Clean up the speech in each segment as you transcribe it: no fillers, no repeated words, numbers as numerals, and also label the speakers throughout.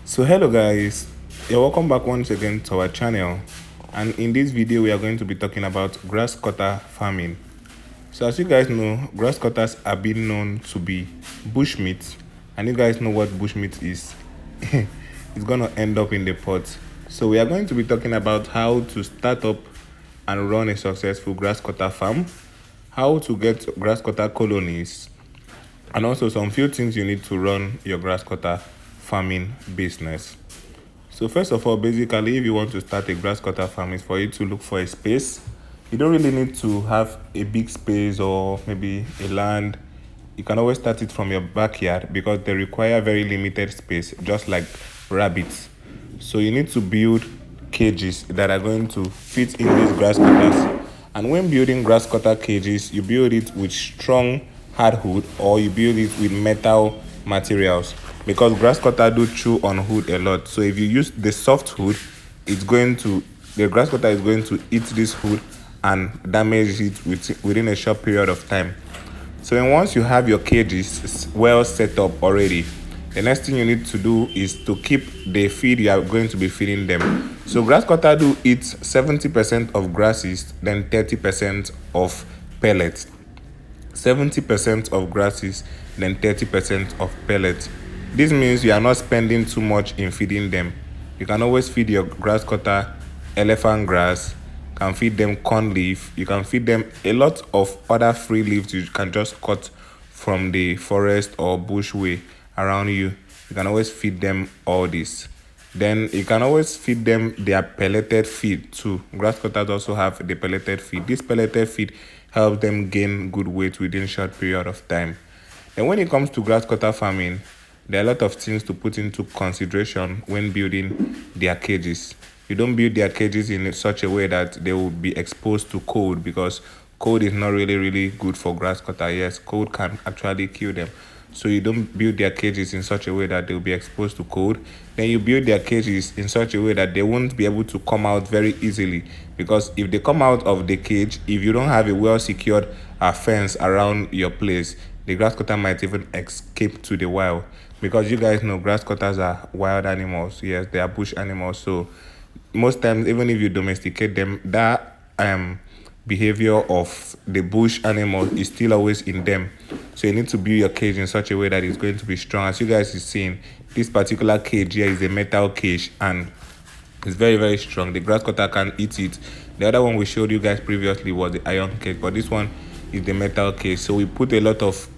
Speaker 1: So hello guys, you're welcome back once again to our channel, and in this video we are going to be talking about grass cutter farming. So as you guys know, grass cutters are being known to be bushmeat, and you guys know what bushmeat is. It's gonna end up in the pot. So we are going to be talking about how to start up and run a successful grass cutter farm, how to get grass cutter colonies, and also some few things you need to run your grass cutter farming business. So first of all, basically, if you want to start a grass cutter farm, it's for you to look for a space. You don't really need to have a big space or maybe a land. You can always start it from your backyard because they require very limited space, just like rabbits. So you need to build cages that are going to fit in these grass cutters. And when building grass cutter cages, you build it with strong hardwood or you build it with metal materials, because grass cutter do chew on wood a lot. So if you use the soft wood, the grass cutter is going to eat this wood and damage it within a short period of time. So then once you have your cages well set up already, the next thing you need to do is to keep the feed you are going to be feeding them. So grass cutter do eat 70% of grasses, then 30% of pellets. 70% of grasses, then 30% of pellets. This means you are not spending too much in feeding them. You can always feed your grass cutter elephant grass, can feed them corn leaf, you can feed them a lot of other free leaves you can just cut from the forest or bushway around you. You can always feed them all this. Then you can always feed them their pelleted feed too. Grass cutters also have the pelleted feed. This pelleted feed helps them gain good weight within a short period of time. Then when it comes to grass cutter farming, there are a lot of things to put into consideration when building their cages. You don't build their cages in such a way that they will be exposed to cold, because cold is not really good for grass cutter. Yes, cold can actually kill them. So you don't build their cages in such a way that they'll be exposed to cold. Then you build their cages in such a way that they won't be able to come out very easily, because if they come out of the cage, if you don't have a well secured fence around your place, the grass cutter might even escape to the wild, because you guys know grass cutters are wild animals. Yes, they are bush animals. So most times, even if you domesticate them, that behavior of the bush animal is still always in them. So you need to build your cage in such a way that it's going to be strong. As you guys is seeing, this particular cage here is a metal cage and it's very strong. The grass cutter can eat it. The other one we showed you guys previously was the iron cage, but this one is the metal cage. So we put a lot of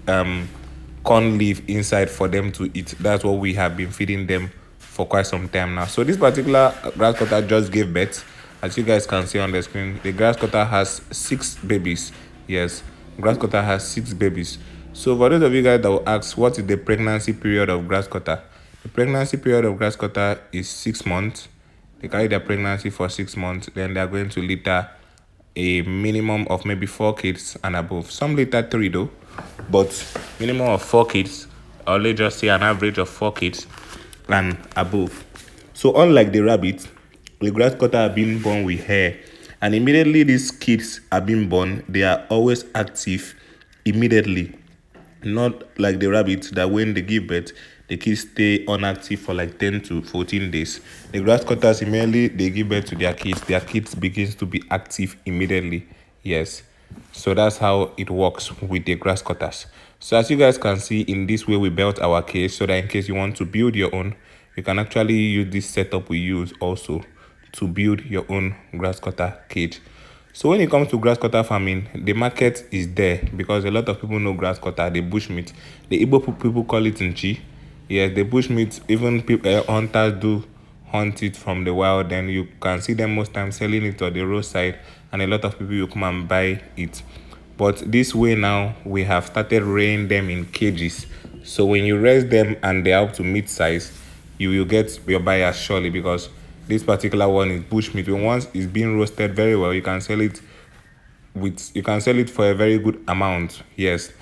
Speaker 1: corn leaf inside for them to eat. That's what we have been feeding them for quite some time now. So this particular grass cutter just gave birth. As you guys can see on the screen, the grass cutter has 6 babies. Yes, grass cutter has 6 babies. So for those of you guys that will ask, what is the pregnancy period of grass cutter? The pregnancy period of grass cutter is 6 months. They carry their pregnancy for 6 months. Then they are going to litter a minimum of maybe 4 kids and above. Some litter 3 though, but minimum of 4 kids. Or let's just say an average of 4 kids and above. So unlike the rabbit, the grass cutter are being born with hair, and immediately these kids are being born, they are always active immediately. Not like the rabbits that when they give birth, the kids stay inactive for like 10 to 14 days. The grass cutters, immediately they give birth to their kids begins to be active immediately. Yes. So that's how it works with the grass cutters. So as you guys can see, in this way we built our cage, so that in case you want to build your own, you can actually use this setup we use also to build your own grass cutter cage. So when it comes to grass cutter farming, the market is there because a lot of people know grass cutter, the bushmeat. The Igbo people call it nchi. Yes, the bushmeat, even people, hunters do hunt it from the wild. Then you can see them most times selling it on the roadside, and a lot of people will come and buy it. But this way now, we have started rearing them in cages. So when you raise them and they are up to mid size, you will get your buyers surely, because this particular one is bushmeat. When once it's being roasted very well, you can sell it for a very good amount. Yes.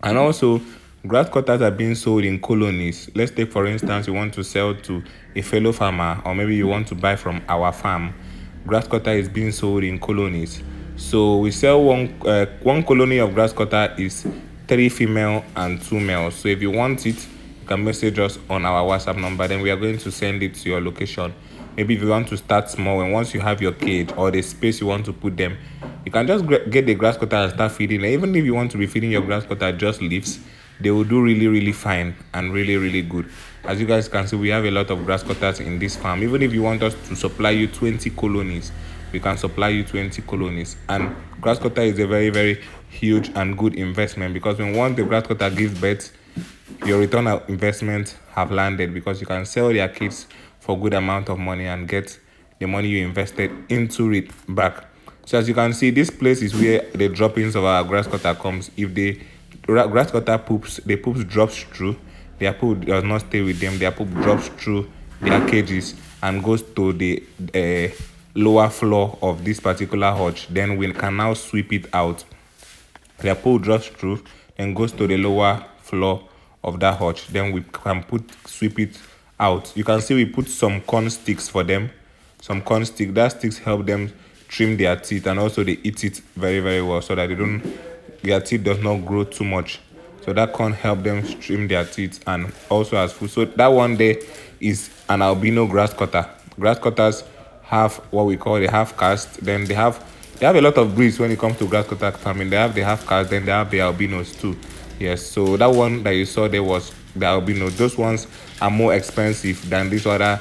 Speaker 1: And also, grass cutters are being sold in colonies. Let's take, for instance, you want to sell to a fellow farmer, or maybe you want to buy from our farm. Grass cutter is being sold in colonies. So we sell one colony of grass cutter is 3 female and 2 males. So if you want it, you can message us on our WhatsApp number. Then we are going to send it to your location. Maybe if you want to start small, and once you have your cage or the space you want to put them, you can just get the grass cutter and start feeding. And even if you want to be feeding your grass cutter just leaves, they will do really fine and really good. As you guys can see, we have a lot of grass cutters in this farm. Even if you want us to supply you 20 colonies, we can supply you 20 colonies. And grass cutter is a very huge and good investment, because when once the grass cutter gives birth, your return on investment have landed, because you can sell their kids for good amount of money and get the money you invested into it back. So as you can see, this place is where the droppings of our grass cutter comes. If the grass cutter poops, the poops drops through, their poop does not stay with them, their poop drops through their cages and goes to the lower floor of this particular hutch. Then we can now sweep it out. Their poop drops through and goes to the lower floor of that hutch. Then we can sweep it out. You can see we put some corn sticks for them. Some corn sticks. That sticks help them trim their teeth, and also they eat it very well, so that their teeth does not grow too much. So that corn help them trim their teeth and also as food. So that one there is an albino grass cutter. Grass cutters have what we call the half caste. Then they have a lot of breeds when it comes to grass cutter farming. They have the half caste, then they have the albinos too. Yes, so that one that you saw there was the albino. Those ones are more expensive than these other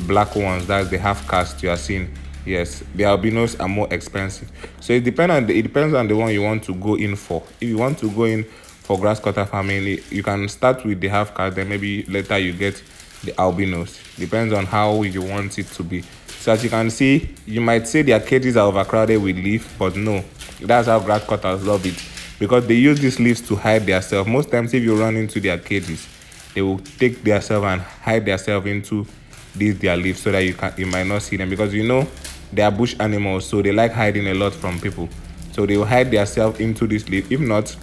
Speaker 1: black ones. That's the half caste you are seeing. Yes, the albinos are more expensive. So it depends on the one you want to go in for. If you want to go in for grass cutter farming, you can start with the half caste, then maybe later you get the albinos. Depends on how you want it to be. So as you can see, you might say their cages are overcrowded with leaf, but no, that's how grass cutters love it, because they use these leaves to hide themselves. Most times if you run into their cages, they will take themselves and hide themselves into their leaves, so that you might not see them, because they are bush animals, so they like hiding a lot from people. So they will hide themselves into this leaf. If not,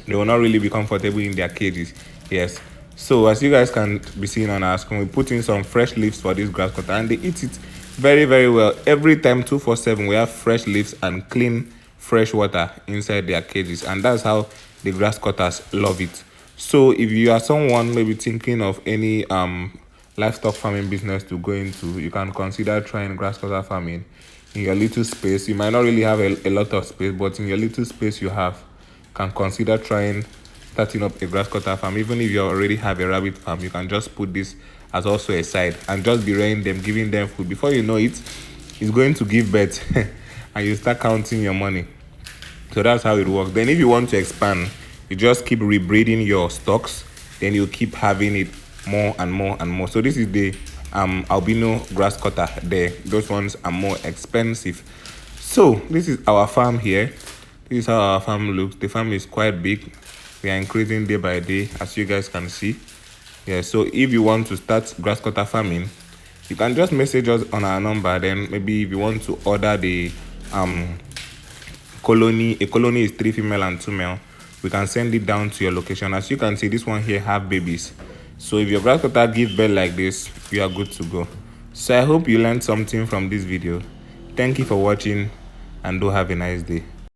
Speaker 1: they will not really be comfortable in their cages. Yes, so as you guys can be seeing on our screen, we put in some fresh leaves for this grass cutter, and they eat it very well. Every time 247 we have fresh leaves and clean fresh water inside their cages, and that's how the grass cutters love it. So if you are someone maybe thinking of any livestock farming business to go into, you can consider trying grass cutter farming in your little space. You might not really have a lot of space, but in your little space you can consider starting up a grass cutter farm. Even if you already have a rabbit farm, you can just put this as also a side and just be rearing them, giving them food. Before you know it, it's going to give birth and you start counting your money. So that's how it works. Then if you want to expand, you just keep rebreeding your stocks, then you keep having it more and more. So this is the albino grass cutter there. Those ones are more expensive. So this is our farm here. This is how our farm looks. The farm is quite big. We are increasing day by day, as you guys can see. Yeah, so if you want to start grass cutter farming, you can just message us on our number. Then maybe if you want to order the colony, a colony is 3 female and 2 male, we can send it down to your location. As you can see, this one here have babies. So if your grass cutter gives birth like this, you are good to go. So I hope you learned something from this video. Thank you for watching, and do have a nice day.